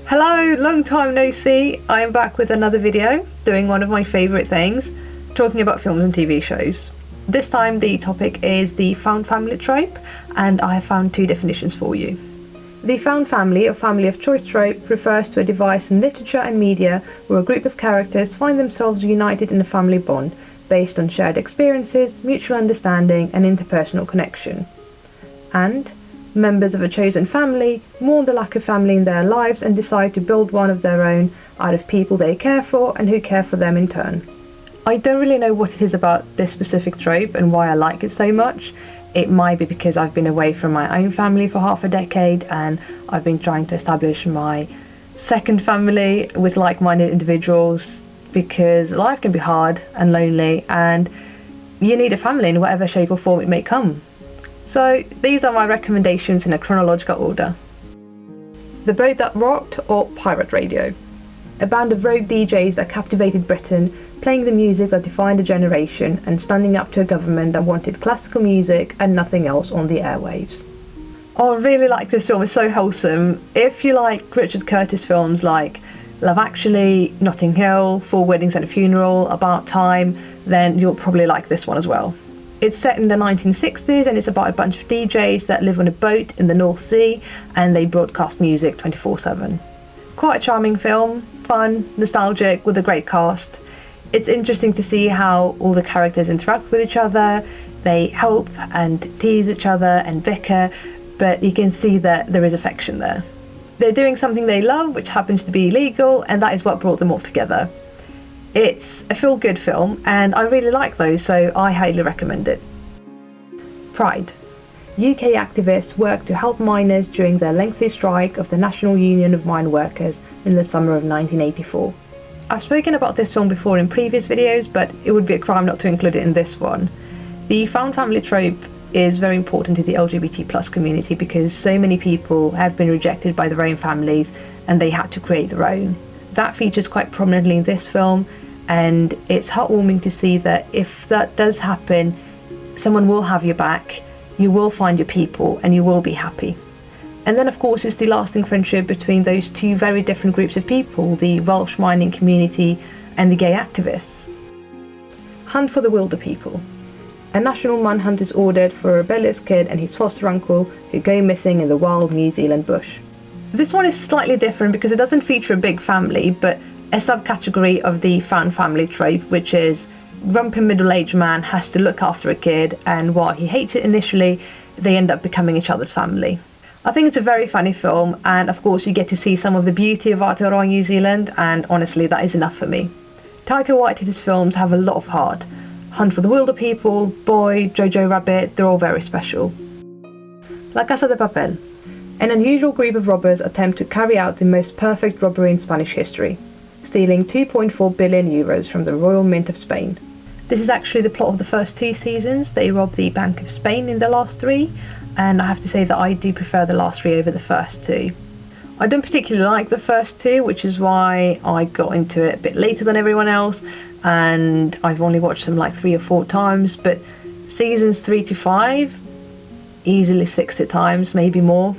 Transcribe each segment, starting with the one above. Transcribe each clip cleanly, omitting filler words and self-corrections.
Hello, long time no see. I am back with another video, doing one of my favourite things, talking about films and TV shows. This time the topic is the found family trope, and I have found two definitions for you. The found family, or family of choice trope, refers to a device in literature and media where a group of characters find themselves united in a family bond based on shared experiences, mutual understanding and interpersonal connection. And members of a chosen family mourn the lack of family in their lives and decide to build one of their own out of people they care for and who care for them in turn. I don't really know what it is about this specific trope and why I like it so much. It might be because I've been away from my own family for half a decade and I've been trying to establish my second family with like-minded individuals, because life can be hard and lonely and you need a family in whatever shape or form it may come. So these are my recommendations in a chronological order. The Boat That Rocked, or Pirate Radio. A band of rogue DJs that captivated Britain, playing the music that defined a generation and standing up to a government that wanted classical music and nothing else on the airwaves. Oh, I really like this film, it's so wholesome. If you like Richard Curtis films like Love Actually, Notting Hill, Four Weddings and a Funeral, About Time, then you'll probably like this one as well. It's set in the 1960s and it's about a bunch of DJs that live on a boat in the North Sea and they broadcast music 24/7. Quite a charming film, fun, nostalgic, with a great cast. It's interesting to see how all the characters interact with each other. They help and tease each other and bicker, but you can see that there is affection there. They're doing something they love, which happens to be illegal, and that is what brought them all together. It's a feel-good film, and I really like those, so I highly recommend it. Pride. UK activists worked to help miners during their lengthy strike of the National Union of Mine Workers in the summer of 1984. I've spoken about this film before in previous videos, but it would be a crime not to include it in this one. The found family trope is very important to the LGBT+ community because so many people have been rejected by their own families and they had to create their own. That features quite prominently in this film, and it's heartwarming to see that if that does happen, someone will have your back, you will find your people and you will be happy. And then of course it's the lasting friendship between those two very different groups of people, the Welsh mining community and the gay activists. Hunt for the Wilder people. A national manhunt is ordered for a rebellious kid and his foster uncle who go missing in the wild New Zealand bush. This one is slightly different because it doesn't feature a big family, but a subcategory of the found family trope, which is grumpy middle-aged man has to look after a kid, and while he hates it initially, they end up becoming each other's family. I think it's a very funny film, and of course you get to see some of the beauty of Aotearoa New Zealand, and honestly that is enough for me. Taika Waititi's films have a lot of heart. Hunt for the Wilder People, Boy, Jojo Rabbit, they're all very special. La Casa de Papel. An unusual group of robbers attempt to carry out the most perfect robbery in Spanish history, stealing 2.4 billion euros from the Royal Mint of Spain. This is actually the plot of the first two seasons. They robbed the Bank of Spain in the last three, and I have to say that I do prefer the last three over the first two. I don't particularly like the first two, which is why I got into it a bit later than everyone else, and I've only watched them like 3 or 4 times, but seasons 3 to 5, easily 60 times, maybe more.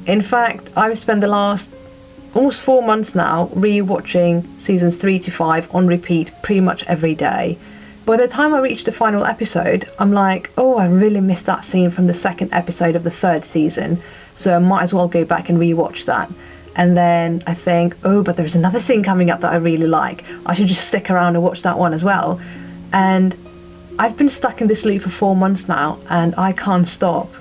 In fact, I've spent the last almost 4 months now re-watching seasons 3 to 5 on repeat pretty much every day. By the time I reach the final episode, I'm like, oh, I really missed that scene from the second episode of the third season, so I might as well go back and re-watch that. And then I think, oh, but there's another scene coming up that I really like. I should just stick around and watch that one as well. And I've been stuck in this loop for 4 months now, and I can't stop.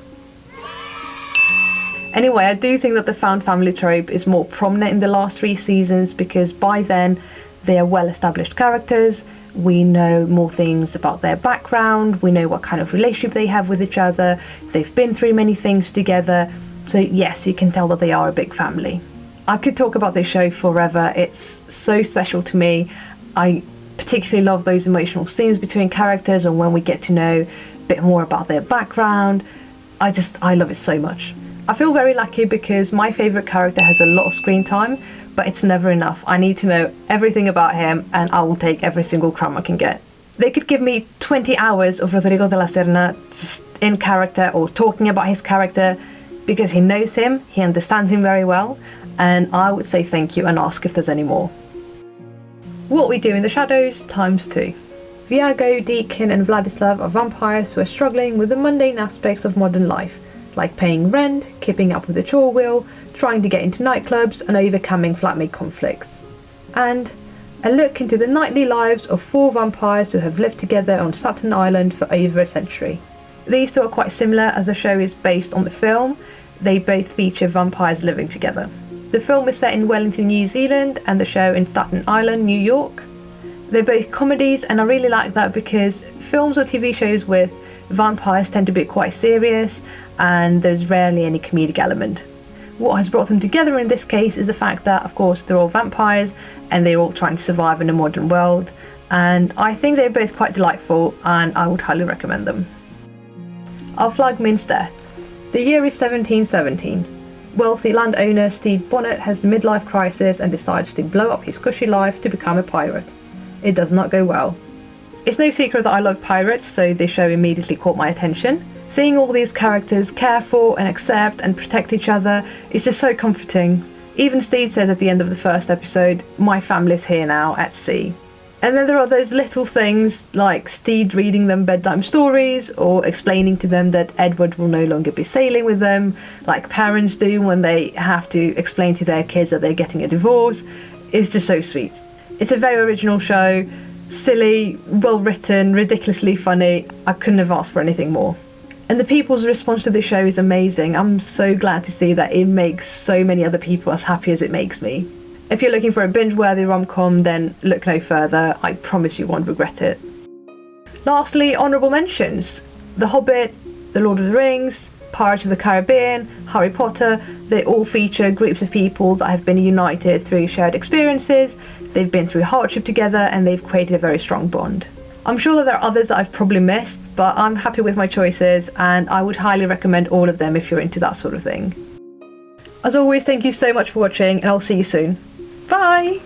Anyway, I do think that the found family trope is more prominent in the last 3 seasons because by then they are well-established characters. We know more things about their background, we know what kind of relationship they have with each other, they've been through many things together, so yes, you can tell that they are a big family. I could talk about this show forever, it's so special to me. I particularly love those emotional scenes between characters and when we get to know a bit more about their background. I love it so much. I feel very lucky because my favourite character has a lot of screen time, but it's never enough. I need to know everything about him and I will take every single crumb I can get. They could give me 20 hours of Rodrigo de la Serna just in character or talking about his character because he knows him, he understands him very well, and I would say thank you and ask if there's any more. What We Do in the Shadows ×2. Viago, Deacon and Vladislav are vampires who are struggling with the mundane aspects of modern life, like paying rent, keeping up with the chore wheel, trying to get into nightclubs and overcoming flatmate conflicts. And a look into the nightly lives of 4 vampires who have lived together on Staten Island for over a century. These two are quite similar as the show is based on the film. They both feature vampires living together. The film is set in Wellington, New Zealand, and the show in Staten Island, New York. They're both comedies, and I really like that because films or TV shows with vampires tend to be quite serious and there's rarely any comedic element. What has brought them together in this case is the fact that, of course, they're all vampires and they're all trying to survive in a modern world, and I think they're both quite delightful and I would highly recommend them. Our flag means death. The year is 1717. Wealthy landowner Steve Bonnet has a midlife crisis and decides to blow up his cushy life to become a pirate. It does not go well. It's no secret that I love pirates, so this show immediately caught my attention. Seeing all these characters care for and accept and protect each other is just so comforting. Even Steve says at the end of the first episode, "My family's here now at sea." And then there are those little things like Steed reading them bedtime stories or explaining to them that Edward will no longer be sailing with them, like parents do when they have to explain to their kids that they're getting a divorce. It's just so sweet. It's a very original show, silly, well written, ridiculously funny. I couldn't have asked for anything more. And the people's response to the show is amazing. I'm so glad to see that it makes so many other people as happy as it makes me. If you're looking for a binge-worthy rom-com, then look no further. I promise you won't regret it. Lastly, honourable mentions. The Hobbit, The Lord of the Rings, Pirates of the Caribbean, Harry Potter. They all feature groups of people that have been united through shared experiences. They've been through hardship together and they've created a very strong bond. I'm sure that there are others that I've probably missed, but I'm happy with my choices and I would highly recommend all of them if you're into that sort of thing. As always, thank you so much for watching and I'll see you soon. Bye!